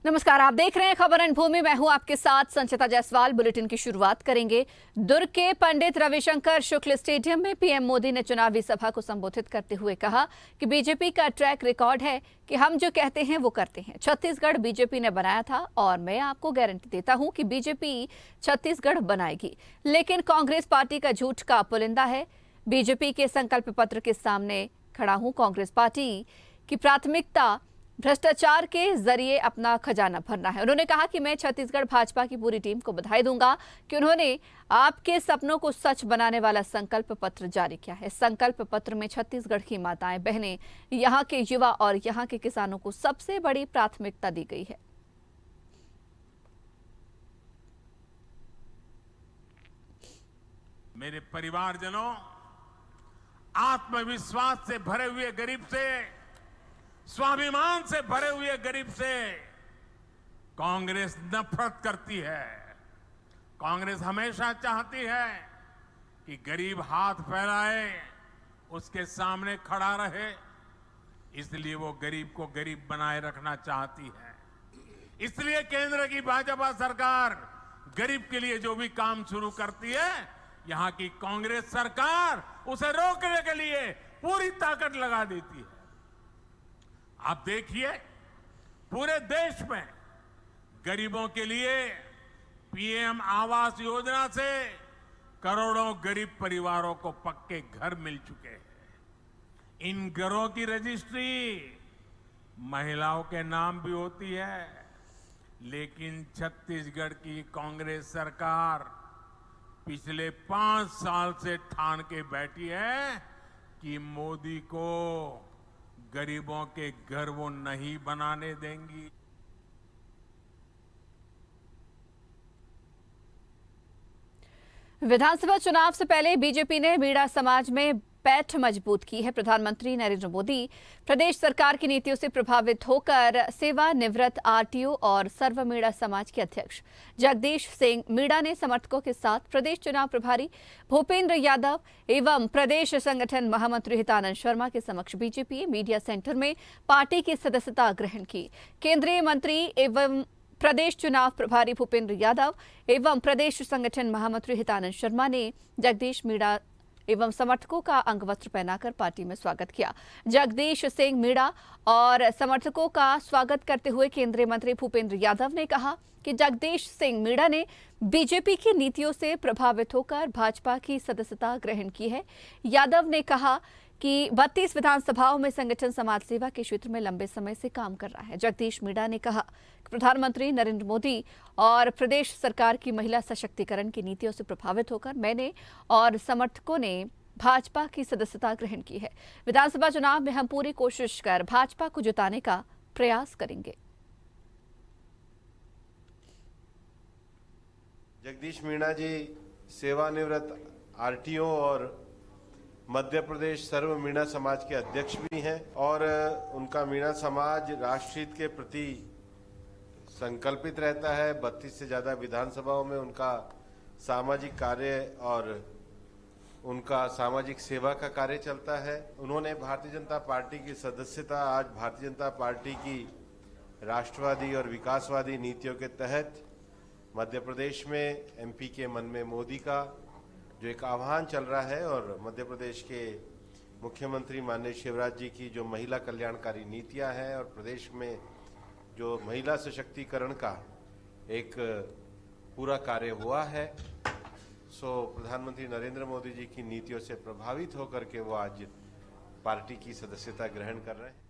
नमस्कार, आप देख रहे हैं खबर रणभूमि। मैं हूं आपके साथ संचिता जायसवाल। बुलेटिन की शुरुआत करेंगे। दुर्ग के पंडित रविशंकर शुक्ल स्टेडियम में पीएम मोदी ने चुनावी सभा को संबोधित करते हुए कहा कि बीजेपी का ट्रैक रिकॉर्ड है कि हम जो कहते हैं वो करते हैं। छत्तीसगढ़ बीजेपी ने बनाया था और मैं आपको गारंटी देता हूं कि बीजेपी छत्तीसगढ़ बनाएगी, लेकिन कांग्रेस पार्टी का झूठ का पुलिंदा है। बीजेपी के संकल्प पत्र के सामने खड़ा हूं। कांग्रेस पार्टी की प्राथमिकता भ्रष्टाचार के जरिए अपना खजाना भरना है। उन्होंने कहा कि मैं छत्तीसगढ़ भाजपा की पूरी टीम को बधाई दूंगा कि उन्होंने आपके सपनों को सच बनाने वाला संकल्प पत्र जारी किया है। संकल्प पत्र में छत्तीसगढ़ की माताएं बहनें, यहां के युवा और यहां के किसानों को सबसे बड़ी प्राथमिकता दी गई है। मेरे परिवारजनों, आत्मविश्वास से भरे हुए गरीब से, स्वाभिमान से भरे हुए गरीब से कांग्रेस नफरत करती है। कांग्रेस हमेशा चाहती है कि गरीब हाथ फैलाए, उसके सामने खड़ा रहे, इसलिए वो गरीब को गरीब बनाए रखना चाहती है। इसलिए केंद्र की भाजपा सरकार गरीब के लिए जो भी काम शुरू करती है, यहां की कांग्रेस सरकार उसे रोकने के लिए पूरी ताकत लगा देती है। आप देखिए, पूरे देश में गरीबों के लिए पीएम आवास योजना से करोड़ों गरीब परिवारों को पक्के घर मिल चुके हैं। इन घरों की रजिस्ट्री महिलाओं के नाम भी होती है, लेकिन छत्तीसगढ़ की कांग्रेस सरकार पिछले 5 साल से ठान के बैठी है कि मोदी को गरीबों के घर वो नहीं बनाने देंगी। विधानसभा चुनाव से पहले बीजेपी ने मीणा समाज में पैठ मजबूत की है। प्रधानमंत्री नरेंद्र मोदी प्रदेश सरकार की नीतियों से प्रभावित होकर सेवानिवृत्त आरटीओ और सर्व मीणा समाज के अध्यक्ष जगदीश सिंह मीणा ने समर्थकों के साथ प्रदेश चुनाव प्रभारी भूपेंद्र यादव एवं प्रदेश संगठन महामंत्री हितानंद शर्मा के समक्ष बीजेपी मीडिया सेंटर में पार्टी की सदस्यता ग्रहण की। केंद्रीय मंत्री एवं प्रदेश चुनाव प्रभारी भूपेंद्र यादव एवं प्रदेश संगठन महामंत्री हितानंद शर्मा ने जगदीश मीणा एवं समर्थकों का अंगवस्त्र पहनाकर पार्टी में स्वागत किया। जगदीश सिंह मीणा और समर्थकों का स्वागत करते हुए केंद्रीय मंत्री भूपेंद्र यादव ने कहा कि जगदीश सिंह मीणा ने बीजेपी की नीतियों से प्रभावित होकर भाजपा की सदस्यता ग्रहण की है। यादव ने कहा कि 32 विधानसभाओं में संगठन समाज सेवा के क्षेत्र में लंबे समय से काम कर रहा है। जगदीश मीणा ने कहा कि प्रधानमंत्री नरेंद्र मोदी और प्रदेश सरकार की महिला सशक्तिकरण की नीतियों से प्रभावित होकर मैंने और समर्थकों ने भाजपा की सदस्यता ग्रहण की है। विधानसभा चुनाव में हम पूरी कोशिश कर भाजपा को जिताने का प्रयास करेंगे। जगदीश मीणा जी सेवानिवृत्त आरटीओ और मध्य प्रदेश सर्व मीणा समाज के अध्यक्ष भी हैं और उनका मीणा समाज राष्ट्रहित के प्रति संकल्पित रहता है। 32 से ज्यादा विधानसभाओं में उनका सामाजिक कार्य और उनका सामाजिक सेवा का कार्य चलता है। उन्होंने भारतीय जनता पार्टी की सदस्यता आज भारतीय जनता पार्टी की राष्ट्रवादी और विकासवादी नीतियों के तहत मध्य प्रदेश में एमपी के मन में मोदी का जो एक आह्वान चल रहा है और मध्य प्रदेश के मुख्यमंत्री माननीय शिवराज जी की जो महिला कल्याणकारी नीतियां हैं और प्रदेश में जो महिला सशक्तिकरण का एक पूरा कार्य हुआ है, सो प्रधानमंत्री नरेंद्र मोदी जी की नीतियों से प्रभावित होकर के वो आज पार्टी की सदस्यता ग्रहण कर रहे हैं।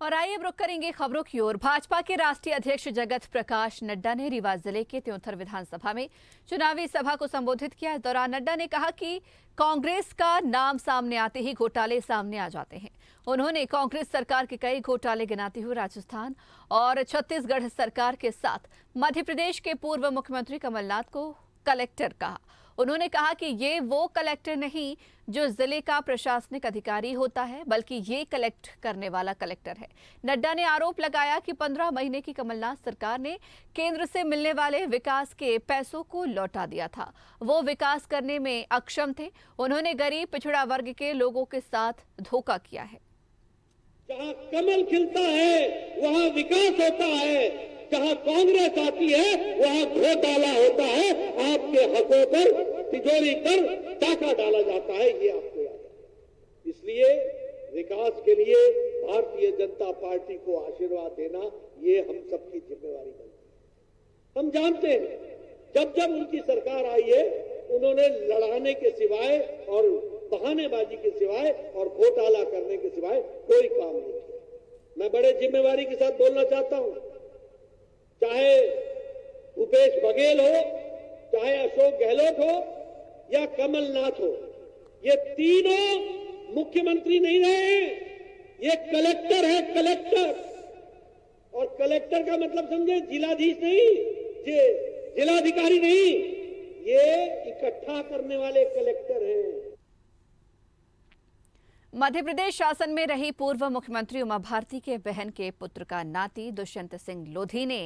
और आइए अब रुक करेंगे खबरों की ओर। भाजपा के राष्ट्रीय अध्यक्ष जगत प्रकाश नड्डा ने रीवा जिले के त्योंथर विधानसभा में चुनावी सभा को संबोधित किया। इस दौरान नड्डा ने कहा कि कांग्रेस का नाम सामने आते ही घोटाले सामने आ जाते हैं। उन्होंने कांग्रेस सरकार के कई घोटाले गिनाते हुए राजस्थान और छत्तीसगढ़ सरकार के साथ मध्य प्रदेश के पूर्व मुख्यमंत्री कमलनाथ को कलेक्टर कहा। उन्होंने कहा कि ये वो कलेक्टर नहीं जो जिले का प्रशासनिक अधिकारी होता है, बल्कि ये कलेक्ट करने वाला कलेक्टर है। नड्डा ने आरोप लगाया कि 15 महीने की कमलनाथ सरकार ने केंद्र से मिलने वाले विकास के पैसों को लौटा दिया था। वो विकास करने में अक्षम थे। उन्होंने गरीब पिछड़ा वर्ग के लोगों के साथ धोखा किया है। जहां कमल खिलता है वहां विकास होता है, जहां कांग्रेस आती है वहां घोटाला होता है। आपके हकों पर तिजोरी पर डाका डाला जाता है, ये आपको याद है। इसलिए विकास के लिए भारतीय जनता पार्टी को आशीर्वाद देना ये हम सबकी जिम्मेवारी बनती है। हम जानते हैं जब जब उनकी सरकार आई है उन्होंने लड़ाने के सिवाय और बहानेबाजी के सिवाय और घोटाला करने के सिवाय कोई काम नहीं किया। मैं बड़े जिम्मेवारी के साथ बोलना चाहता हूं, चाहे भूपेश बघेल हो, चाहे अशोक गहलोत हो या कमलनाथ हो, ये तीनों मुख्यमंत्री नहीं रहे हैं। ये कलेक्टर है, कलेक्टर। और कलेक्टर का मतलब समझे जिलाधीश नहीं, जिलाधिकारी नहीं, ये इकट्ठा करने वाले कलेक्टर हैं। मध्य प्रदेश शासन में रही पूर्व मुख्यमंत्री उमा भारती के बहन के पुत्र का नाती दुष्यंत सिंह लोधी ने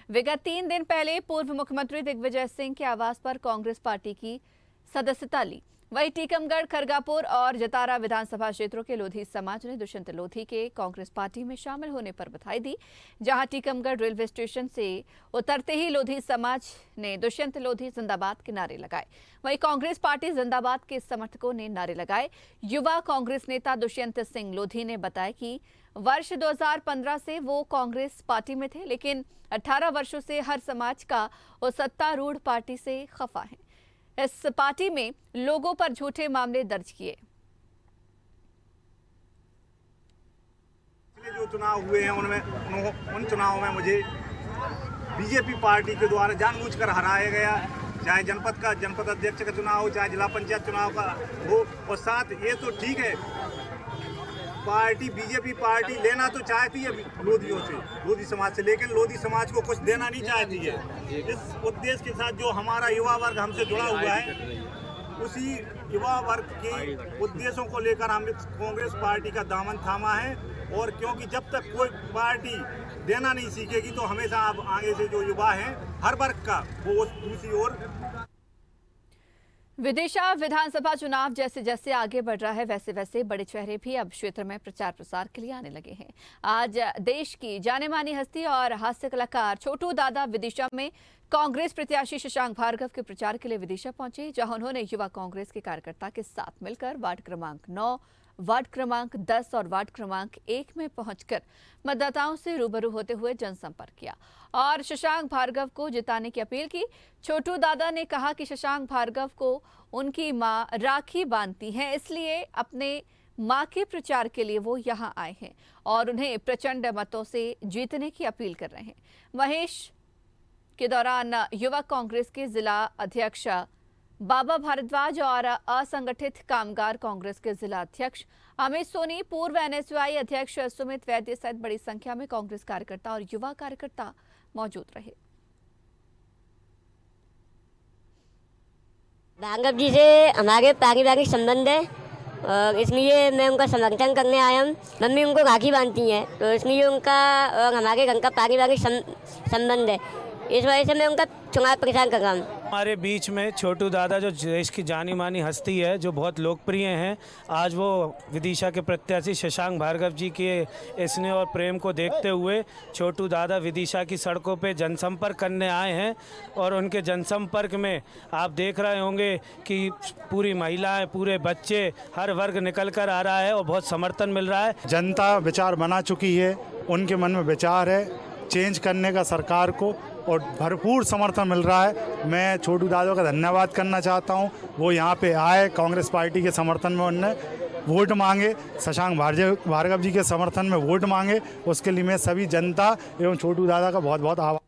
विगत 3 दिन पहले पूर्व मुख्यमंत्री दिग्विजय सिंह के आवास पर कांग्रेस पार्टी की सदस्यता ली। वहीं टीकमगढ़, खरगापुर और जतारा विधानसभा क्षेत्रों के लोधी समाज ने दुष्यंत लोधी के कांग्रेस पार्टी में शामिल होने पर बधाई दी। जहां टीकमगढ़ रेलवे स्टेशन से उतरते ही लोधी समाज ने दुष्यंत लोधी जिंदाबाद के नारे लगाए। वहीं कांग्रेस पार्टी जिंदाबाद के समर्थकों ने नारे लगाए। युवा कांग्रेस नेता दुष्यंत सिंह लोधी ने बताया कि वर्ष 2015 से वो कांग्रेस पार्टी में थे, लेकिन 18 वर्षों से हर समाज का वो सत्तारूढ़ पार्टी से खफा है। इस पार्टी में लोगों पर झूठे मामले दर्ज किए। जो चुनाव हुए हैं उन चुनावों में मुझे बीजेपी पार्टी के द्वारा जानबूझकर हराया गया, चाहे जनपद अध्यक्ष का चुनाव हो, चाहे जिला पंचायत चुनाव का हो। और साथ ये तो ठीक है, बीजेपी पार्टी लेना तो चाहती है लोधियों से, लोधी समाज से, लेकिन लोधी समाज को कुछ देना नहीं चाहती है। इस उद्देश्य के साथ जो हमारा युवा वर्ग हमसे जुड़ा हुआ है, उसी युवा वर्ग के उद्देश्यों को लेकर हम कांग्रेस पार्टी का दामन थामा है। और क्योंकि जब तक कोई पार्टी देना नहीं सीखेगी तो हमेशा अब आगे से जो युवा हैं हर वर्ग का, वो दूसरी ओर। विदिशा विधानसभा चुनाव जैसे जैसे आगे बढ़ रहा है, वैसे वैसे बड़े चेहरे भी अब क्षेत्र में प्रचार प्रसार के लिए आने लगे हैं। आज देश की जाने मानी हस्ती और हास्य कलाकार छोटू दादा विदिशा में कांग्रेस प्रत्याशी शशांक भार्गव के प्रचार के लिए विदिशा पहुंचे, जहां उन्होंने युवा कांग्रेस के कार्यकर्ता के साथ मिलकर वार्ड क्रमांक 9, वार्ड क्रमांक 10 और वार्ड क्रमांक 1 में पहुंचकर मतदाताओं से रूबरू होते हुए जनसंपर्क किया और शशांक भार्गव को जिताने की अपील की। छोटू दादा ने कहा कि शशांक भार्गव को उनकी मां राखी बांधती हैं, इसलिए अपने मां के प्रचार के लिए वो यहां आए हैं और उन्हें प्रचंड मतों से जीतने की अपील कर रहे हैं। महेश के दौरान युवा कांग्रेस के जिला अध्यक्ष बाबा भारद्वाज और असंगठित कामगार कांग्रेस के जिला अध्यक्ष अमित सोनी, पूर्व एनएसयूआई अध्यक्ष सुमित वैद्य सहित बड़ी संख्या में कांग्रेस कार्यकर्ता और युवा कार्यकर्ता मौजूद रहे। भार्गव जी से हमारे पारिवारिक संबंध है और इसलिए मैं उनका समर्थन करने आया हूँ। मम्मी उनको राखी बांधती हैं, तो इसलिए उनका और हमारे घर का पारिवारिक संबंध है, इस वजह से मैं उनका चुनाव प्रचार कर रहा हूँ। हमारे बीच में छोटू दादा जो देश की जानी मानी हस्ती है, जो बहुत लोकप्रिय हैं, आज वो विदिशा के प्रत्याशी शशांक भार्गव जी के स्नेह और प्रेम को देखते हुए छोटू दादा विदिशा की सड़कों पे जनसंपर्क करने आए हैं। और उनके जनसंपर्क में आप देख रहे होंगे कि पूरी महिलाएं, पूरे बच्चे, हर वर्ग निकल कर आ रहा है और बहुत समर्थन मिल रहा है। जनता विचार बना चुकी है, उनके मन में विचार है चेंज करने का सरकार को, और भरपूर समर्थन मिल रहा है। मैं छोटू दादा का धन्यवाद करना चाहता हूं, वो यहाँ पे आए, कांग्रेस पार्टी के समर्थन में उन्होंने वोट मांगे, शशांक भार्गव जी के समर्थन में वोट मांगे, उसके लिए मैं सभी जनता एवं छोटू दादा का बहुत बहुत आभार।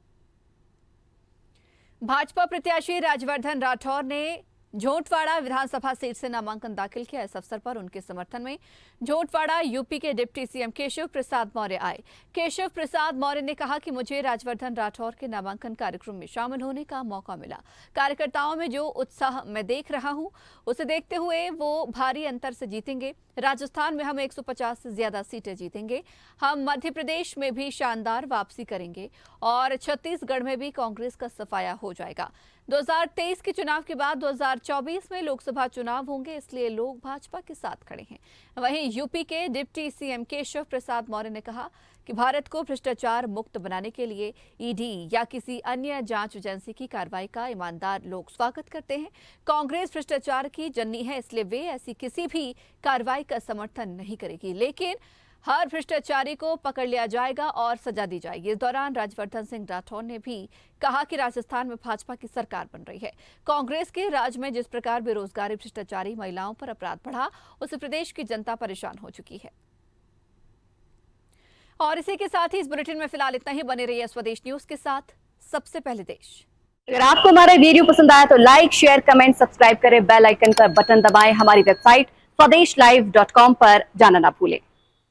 भाजपा प्रत्याशी राजवर्धन राठौर ने झोटवाड़ा विधानसभा सीट से नामांकन दाखिल किया। इस अवसर पर उनके समर्थन में झोटवाड़ा यूपी के डिप्टी सीएम केशव प्रसाद मौर्य आए। केशव प्रसाद मौर्य ने कहा कि मुझे राजवर्धन राठौर के नामांकन कार्यक्रम में शामिल होने का मौका मिला। कार्यकर्ताओं में जो उत्साह मैं देख रहा हूं, उसे देखते हुए वो भारी अंतर से जीतेंगे। राजस्थान में हम 150 से ज्यादा सीटें जीतेंगे। हम मध्य प्रदेश में भी शानदार वापसी करेंगे और छत्तीसगढ़ में भी कांग्रेस का सफाया हो जाएगा। 2023 के चुनाव के बाद 2024 में लोकसभा चुनाव होंगे, इसलिए लोग भाजपा के साथ खड़े हैं। वहीं यूपी के डिप्टी सीएम केशव प्रसाद मौर्य ने कहा कि भारत को भ्रष्टाचार मुक्त बनाने के लिए ईडी या किसी अन्य जांच एजेंसी की कार्रवाई का ईमानदार लोग स्वागत करते हैं। कांग्रेस भ्रष्टाचार की जननी है, इसलिए वे ऐसी किसी भी कार्रवाई का समर्थन नहीं करेगी, लेकिन हर भ्रष्टाचारी को पकड़ लिया जाएगा और सजा दी जाएगी। इस दौरान राजवर्धन सिंह राठौर ने भी कहा कि राजस्थान में भाजपा की सरकार बन रही है। कांग्रेस के राज में जिस प्रकार बेरोजगारी, भ्रष्टाचारी, महिलाओं पर अपराध बढ़ा, उससे प्रदेश की जनता परेशान हो चुकी है। और इसी के साथ ही इस बुलेटिन में फिलहाल इतना ही। बने रहिए स्वदेश न्यूज के साथ, सबसे पहले देश। अगर आपको हमारा वीडियो पसंद आया तो लाइक, शेयर, कमेंट, सब्सक्राइब करें, बेल आइकन का बटन दबाएं। हमारी वेबसाइट स्वदेशलाइव.com पर जाना ना भूलें।